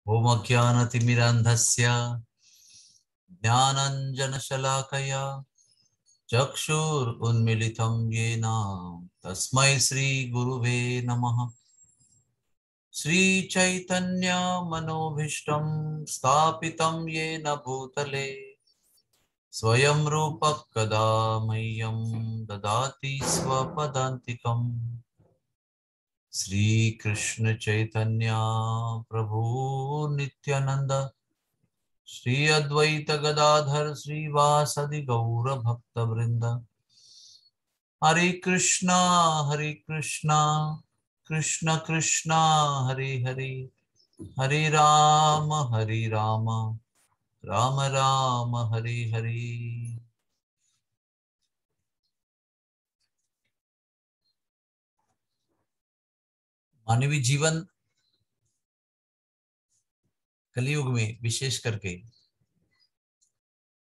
ओम अज्ञानतिमिरान्धस्य ज्ञानाञ्जनशलाकया चक्षुरुन्मीलितं येन तस्मै श्रीगुरुवे नमः। श्रीचैतन्यमनोभीष्टं स्थापितं येन भूतले स्वयं रूपः कदा मह्यं ददाति स्वपदान्तिकम्। श्रीकृष्ण चैतन्य प्रभु नित्यानंद श्री अद्वैत गदाधर श्रीवासदि गौर भक्त वृंद। हरे कृष्णा कृष्ण कृष्णा हरे हरे, हरे राम राम राम हरे हरे। मानवीय जीवन कलयुग में विशेष करके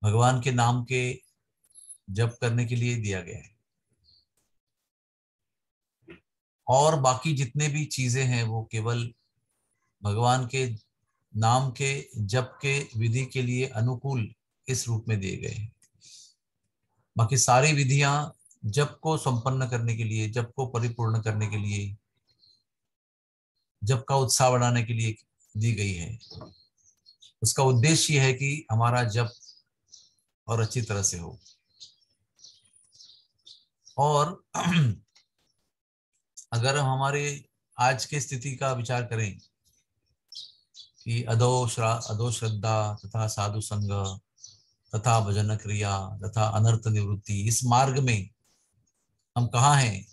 भगवान के नाम के जप करने के लिए दिया गया है, और बाकी जितने भी चीजें हैं वो केवल भगवान के नाम के जप के विधि के लिए अनुकूल इस रूप में दिए गए हैं। बाकी सारी विधियां जप को संपन्न करने के लिए, जप को परिपूर्ण करने के लिए, जप का उत्साह बढ़ाने के लिए दी गई है। उसका उद्देश्य यह है कि हमारा जप और अच्छी तरह से हो। और अगर हम हमारे आज की स्थिति का विचार करें कि अधो श्रद्धा तथा साधु संग तथा भजन क्रिया तथा अनर्थ निवृत्ति, इस मार्ग में हम कहाँ हैं,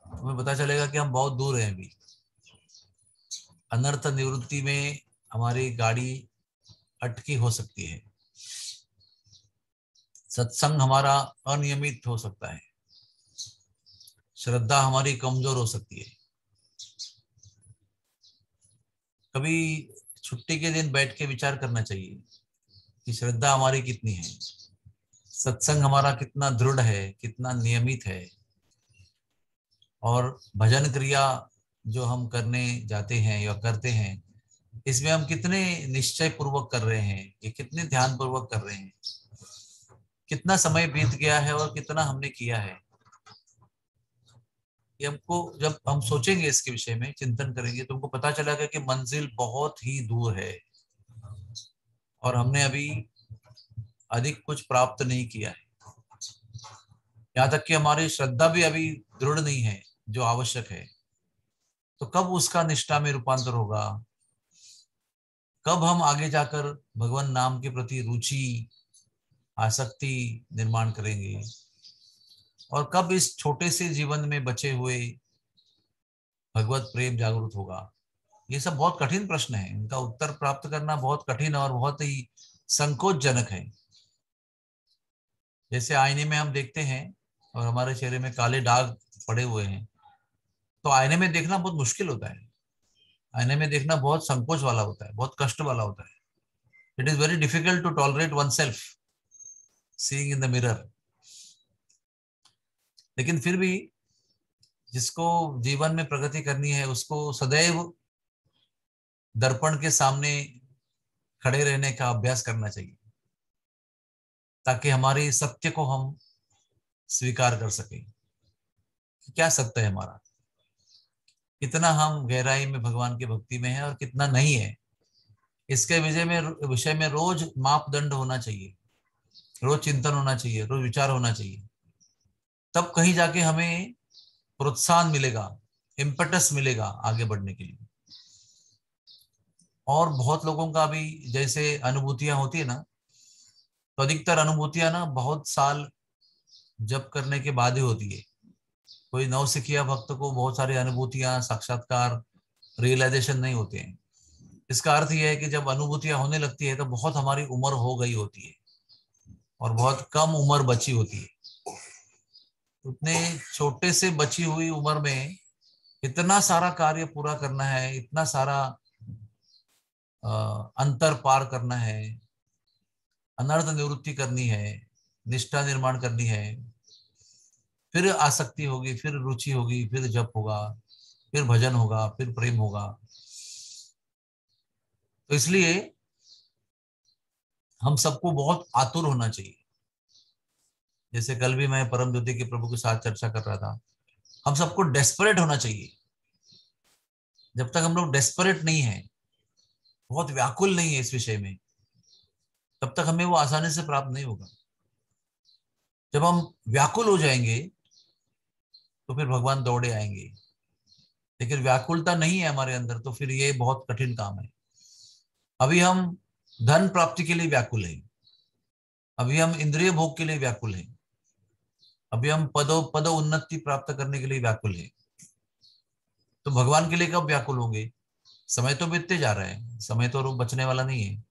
हमें पता चलेगा कि हम बहुत दूर हैं अभी। अनर्थ निवृत्ति में हमारी गाड़ी अटकी हो सकती है, सत्संग हमारा अनियमित हो सकता है, श्रद्धा हमारी कमजोर हो सकती है। कभी छुट्टी के दिन बैठ के विचार करना चाहिए कि श्रद्धा हमारी कितनी है, सत्संग हमारा कितना दृढ़ है, कितना नियमित है, और भजन क्रिया जो हम करने जाते हैं या करते हैं, इसमें हम कितने निश्चय पूर्वक कर रहे हैं, ये कितने ध्यान पूर्वक कर रहे हैं, कितना समय बीत गया है और कितना हमने किया है। ये हमको, जब हम सोचेंगे इसके विषय में, चिंतन करेंगे, तो हमको पता चलेगा कि मंजिल बहुत ही दूर है और हमने अभी अधिक कुछ प्राप्त नहीं किया है। यहाँ तक कि हमारी श्रद्धा भी अभी दृढ़ नहीं है जो आवश्यक है। तो कब उसका निष्ठा में रूपांतर होगा, कब हम आगे जाकर भगवान नाम के प्रति रुचि, आसक्ति निर्माण करेंगे, और कब इस छोटे से जीवन में बचे हुए भगवत प्रेम जागृत होगा। ये सब बहुत कठिन प्रश्न है, इनका उत्तर प्राप्त करना बहुत कठिन और बहुत ही संकोचजनक है। जैसे आईने में हम देखते हैं और हमारे चेहरे में काले दाग पड़े हुए हैं, तो आईने में देखना बहुत मुश्किल होता है। आईने में देखना बहुत संकोच वाला होता है, बहुत कष्ट वाला होता है। It is very difficult to tolerate oneself seeing in the mirror. लेकिन फिर भी जिसको जीवन में प्रगति करनी है, उसको सदैव दर्पण के सामने खड़े रहने का अभ्यास करना चाहिए, ताकि हमारी सत्य को हम स्वीकार कर सकें कि क्या सत्य है हमारा, कितना हम गहराई में भगवान की भक्ति में है और कितना नहीं है। इसके विषय में रोज मापदंड होना चाहिए, रोज चिंतन होना चाहिए, रोज विचार होना चाहिए। तब कहीं जाके हमें प्रोत्साहन मिलेगा, इम्पेटस मिलेगा आगे बढ़ने के लिए। और बहुत लोगों का भी जैसे अनुभूतियां होती है ना, तो अधिकतर अनुभूतियां ना बहुत साल जप करने के बाद ही होती है। कोई नवसिखिया भक्त को बहुत सारी अनुभूतियां, साक्षात्कार, रियलाइजेशन नहीं होते हैं। इसका अर्थ यह है कि जब अनुभूतियां होने लगती है तो बहुत हमारी उम्र हो गई होती है और बहुत कम उम्र बची होती है। उतने छोटे से बची हुई उम्र में इतना सारा कार्य पूरा करना है, इतना सारा अंतर पार करना है, अनर्थ निवृत्ति करनी है, निष्ठा निर्माण करनी है, फिर आसक्ति होगी, फिर रुचि होगी, फिर जप होगा, फिर भजन होगा, फिर प्रेम होगा। तो इसलिए हम सबको बहुत आतुर होना चाहिए। जैसे कल भी मैं परम ज्योति के प्रभु के साथ चर्चा कर रहा था, हम सबको डेस्परेट होना चाहिए। जब तक हम लोग डेस्परेट नहीं है, बहुत व्याकुल नहीं है इस विषय में, तब तक हमें वो आसानी से प्राप्त नहीं होगा। जब हम व्याकुल हो जाएंगे तो फिर भगवान दौड़े आएंगे। लेकिन व्याकुलता नहीं है हमारे अंदर, तो फिर ये बहुत कठिन काम है। अभी हम धन प्राप्ति के लिए व्याकुल हैं, अभी हम इंद्रिय भोग के लिए व्याकुल हैं, अभी हम पद उन्नति प्राप्त करने के लिए व्याकुल हैं। तो भगवान के लिए कब व्याकुल होंगे? समय तो बीतते जा रहा है, समय तो बचने वाला नहीं है।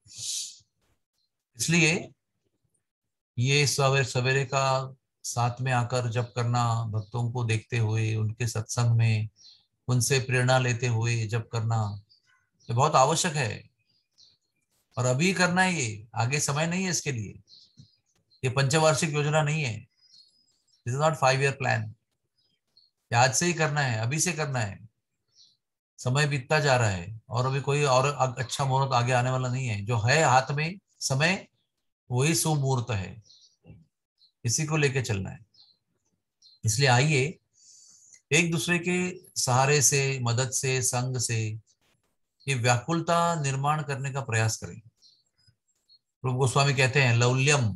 इसलिए ये सवेरे सवेरे का साथ में आकर जप करना, भक्तों को देखते हुए, उनके सत्संग में उनसे प्रेरणा लेते हुए जप करना, ये बहुत आवश्यक है। और अभी करना है, ये आगे समय नहीं है इसके लिए। ये पंचवार्षिक योजना नहीं है, this is not 5 year plan. आज से ही करना है, अभी से करना है। समय बीतता जा रहा है और अभी कोई और अच्छा मुहूर्त आगे आने वाला नहीं है। जो है हाथ में समय, वही शुभ मुहूर्त है, इसी को लेके चलना है। इसलिए आइए एक दूसरे के सहारे से, मदद से, संग से ये व्याकुलता निर्माण करने का प्रयास करें। रूप गोस्वामी कहते हैं लौल्यम,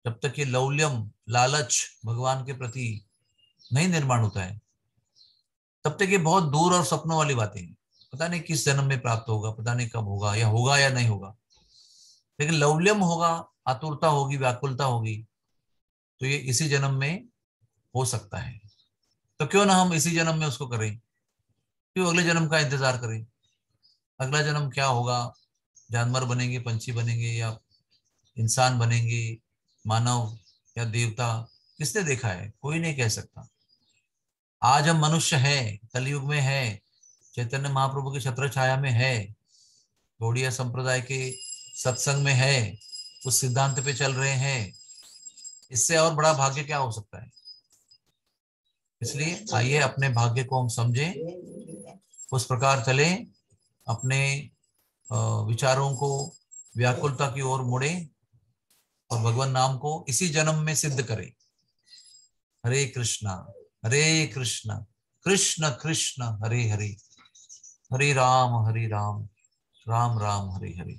जब तक ये लौल्यम, लालच भगवान के प्रति नहीं निर्माण होता है, तब तक ये बहुत दूर और सपनों वाली बातें हैं। पता नहीं किस जन्म में प्राप्त होगा, पता नहीं कब होगा, या नहीं होगा। लेकिन लौल्यम होगा, आतुरता होगी, व्याकुलता होगी, तो ये इसी जन्म में हो सकता है। तो क्यों ना हम इसी जन्म में उसको करें, क्यों अगले जन्म का इंतजार करें? अगला जन्म क्या होगा, जानवर बनेंगे, पंछी बनेंगे, या इंसान बनेंगे, मानव या देवता, किसने देखा है? कोई नहीं कह सकता। आज हम मनुष्य हैं, कलयुग में है, चैतन्य महाप्रभु की छत्र छाया में है, गौड़िया संप्रदाय के सत्संग में है, उस सिद्धांत पे चल रहे हैं। इससे और बड़ा भाग्य क्या हो सकता है? इसलिए आइए अपने भाग्य को हम समझें, उस प्रकार चलें, अपने विचारों को व्याकुलता की ओर मोड़ें और भगवान नाम को इसी जन्म में सिद्ध करें। हरे कृष्णा, हरे कृष्णा, कृष्ण कृष्ण हरे हरे, हरे राम, राम राम हरे हरे।